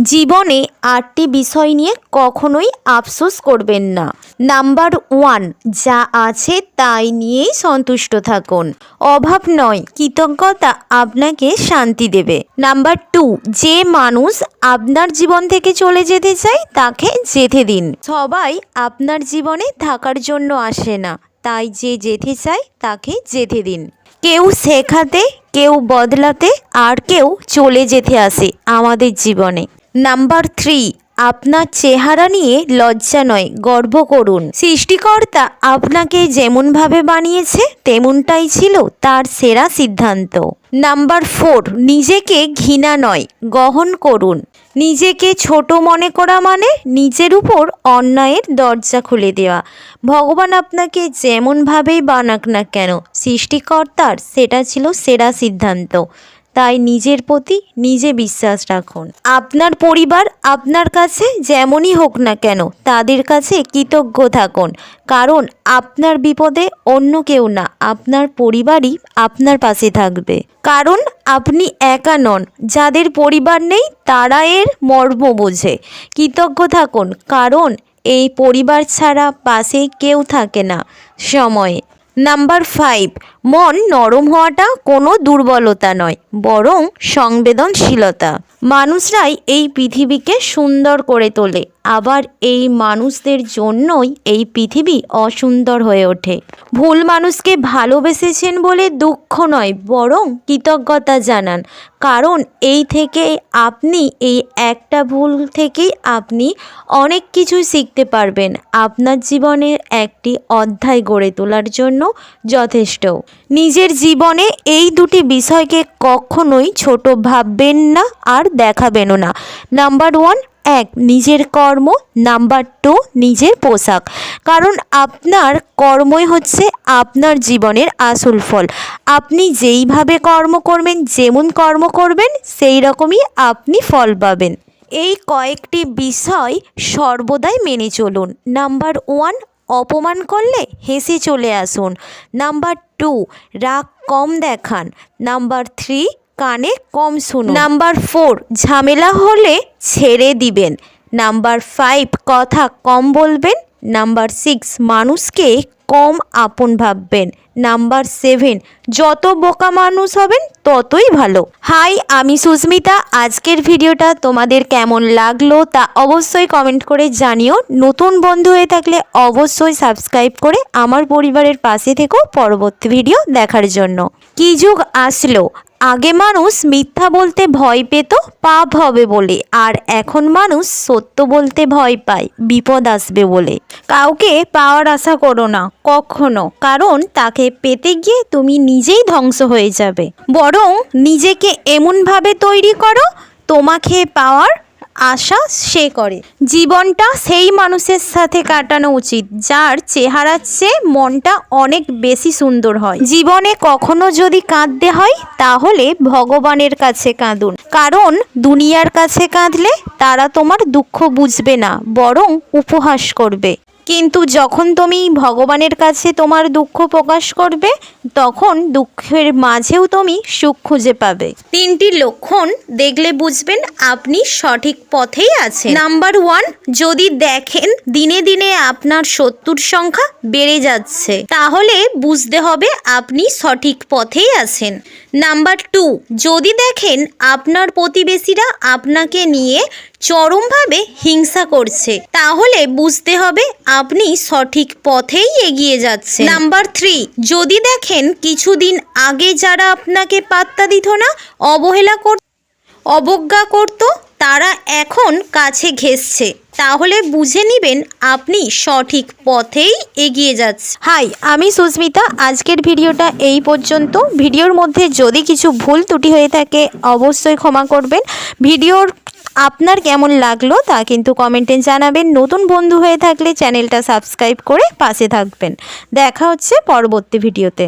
জীবনে ৮টি বিষয় নিয়ে কখনোই আফসোস করবেন না। নাম্বার 1, যা আছে তাই নিয়েই সন্তুষ্ট থাকুন। অভাব নয়, কৃতজ্ঞতা আপনাকে শান্তি দেবে। নাম্বার 2, যে মানুষ আপনার জীবন থেকে চলে যেতে চায় তাকে যেতে দিন। সবাই আপনার জীবনে থাকার জন্য আসে না, তাই যে যেতে চায় তাকে যেতে দিন। কেউ শেখাতে, কেউ বদলাতে, আর কেউ চলে যেতে আসে আমাদের জীবনে। নাম্বার 3, আপনার চেহারা নিয়ে লজ্জা নয়, গর্ব করুন। সৃষ্টিকর্তা আপনাকে যেমনভাবে বানিয়েছে তেমনটাই ছিল তার সেরা সিদ্ধান্ত। নাম্বার 4, নিজেকে ঘৃণা নয়, গ্রহণ করুন। নিজেকে ছোট মনে করা মানে নিজের উপর অন্যায়ের দরজা খুলে দেওয়া। ভগবান আপনাকে যেমনভাবেই বানাক না কেন, সৃষ্টিকর্তার সেটা ছিল সেরা সিদ্ধান্ত। তাই নিজের প্রতি নিজে বিশ্বাস রাখুন। আপনার পরিবার আপনার কাছে যেমনই হোক না কেন তাদের কাছে কৃতজ্ঞ থাকুন, কারণ আপনার বিপদে অন্য কেউ না, আপনার পরিবারই আপনার পাশে থাকবে। কারণ আপনি একা নন, যাদের পরিবার নেই তারা এর মর্ম বোঝে। কৃতজ্ঞ থাকুন, কারণ এই পরিবার ছাড়া পাশে কেউ থাকে না সময়ে। নাম্বার 5, মন নরম হওয়াটা কোনো দুর্বলতা নয়, বরং সংবেদনশীলতা। মানুষরাই এই পৃথিবীকে সুন্দর করে তোলে, আবার এই মানুষদের জন্যই এই পৃথিবী অসুন্দর হয়ে ওঠে। ভুল মানুষকে ভালোবেসেছেন বলে দুঃখ নয়, বরং কৃতজ্ঞতা জানান, কারণ এই একটা ভুল থেকেই আপনি অনেক কিছু শিখতে পারবেন। আপনার জীবনের একটি অধ্যায় গড়ে তোলার জন্য যথেষ্ট। নিজের জীবনে এই দুটি বিষয়কে কখনোই ছোট ভাববেন না আর দেখাবেনও না। নাম্বার 1, নিজের কর্ম। নাম্বার 2, নিজের পোশাক। কারণ আপনার কর্মই হচ্ছে আপনার জীবনের আসল ফল। আপনি যেইভাবে কর্ম করবেন, যেমন কর্ম করবেন, সেই রকমই আপনি ফল পাবেন। এই কয়েকটি বিষয় সর্বদাই মেনে চলুন। নাম্বার 1, অপমান করলে হেসে চলে আসুন। নাম্বার 2, রাগ কম দেখান। নাম্বার 3, কানে কম শুনুন। নাম্বার 4, ঝামেলা হলে ছেড়ে দিবেন। নাম্বার 5, কথা কম বলবেন। নাম্বার 6, মানুষকে কম আপন ভাববেন। নাম্বার 7, যত বোকা মানুষ হবেন ততই ভালো। হাই, আমি সুস্মিতা। আজকের ভিডিওটা তোমাদের কেমন লাগলো তা অবশ্যই কমেন্ট করে জানিও। নতুন বন্ধু হয়ে থাকলে অবশ্যই সাবস্ক্রাইব করে আমার পরিবারের পাশে থেকো পরবর্তী ভিডিও দেখার জন্য। কি যুগ আসলো! আগে মানুষ মিথ্যা বলতে ভয় পেত পাপ হবে বলে, আর এখন মানুষ সত্য বলতে ভয় পায় বিপদ আসবে বলে। কাউকে পাওয়ার আশা করো না কখনো, কারণ তাকে পেতে গিয়ে তুমি নিজেই ধ্বংস হয়ে যাবে। বরং নিজেকে এমনভাবে তৈরি করো তোমাকে পাওয়ার আশা সে করে। জীবনটা সেই মানুষের সাথে কাটানো উচিত যার চেহারার চেয়ে মনটা অনেক বেশি সুন্দর হয়। জীবনে কখনো যদি কাঁদতে হয় তাহলে ভগবানের কাছে কাঁদুন, কারণ দুনিয়ার কাছে কাঁদলে তারা তোমার দুঃখ বুঝবে না, বরং উপহাস করবে। কিন্তু যখন তুমি ভগবানের কাছে তোমার দুঃখ প্রকাশ করবে, তখন দুঃখের মাঝেও তুমি সুখ খুঁজে পাবে। 3টি লক্ষণ দেখলে বুঝবেন আপনি সঠিক পথেই আছেন। নাম্বার 1, যদি দেখেন দিনে দিনে আপনার শত্রুর সংখ্যা বেড়ে যাচ্ছে, তাহলে বুঝতে হবে আপনি সঠিক পথেই আছেন। নাম্বার 2, যদি দেখেন আপনার প্রতিবেশীরা আপনাকে নিয়ে চরমভাবে হিংসা করছে, তাহলে বুঝতে হবে আপনি সঠিক পথেই এগিয়ে যাচ্ছেন। নাম্বার 3, যদি দেখেন কিছুদিন আগে যারা আপনাকে পাত্তা দিত না, অবজ্ঞা করত, তারা এখন কাছে ঘেঁষছে, তাহলে বুঝে নেবেন আপনি সঠিক পথেই এগিয়ে যাচ্ছেন। হাই, আমি সুস্মিতা। আজকের ভিডিওটা এই পর্যন্ত। ভিডিওর মধ্যে যদি কিছু ভুল ত্রুটি হয়ে থাকে অবশ্যই ক্ষমা করবেন। ভিডিওর আপনার কেমন লাগলো তা কিন্তু কমেন্টে জানাবেন। নতুন বন্ধু হয়ে থাকলে চ্যানেলটা সাবস্ক্রাইব করে পাশে থাকবেন। দেখা হচ্ছে পরবর্তী ভিডিওতে।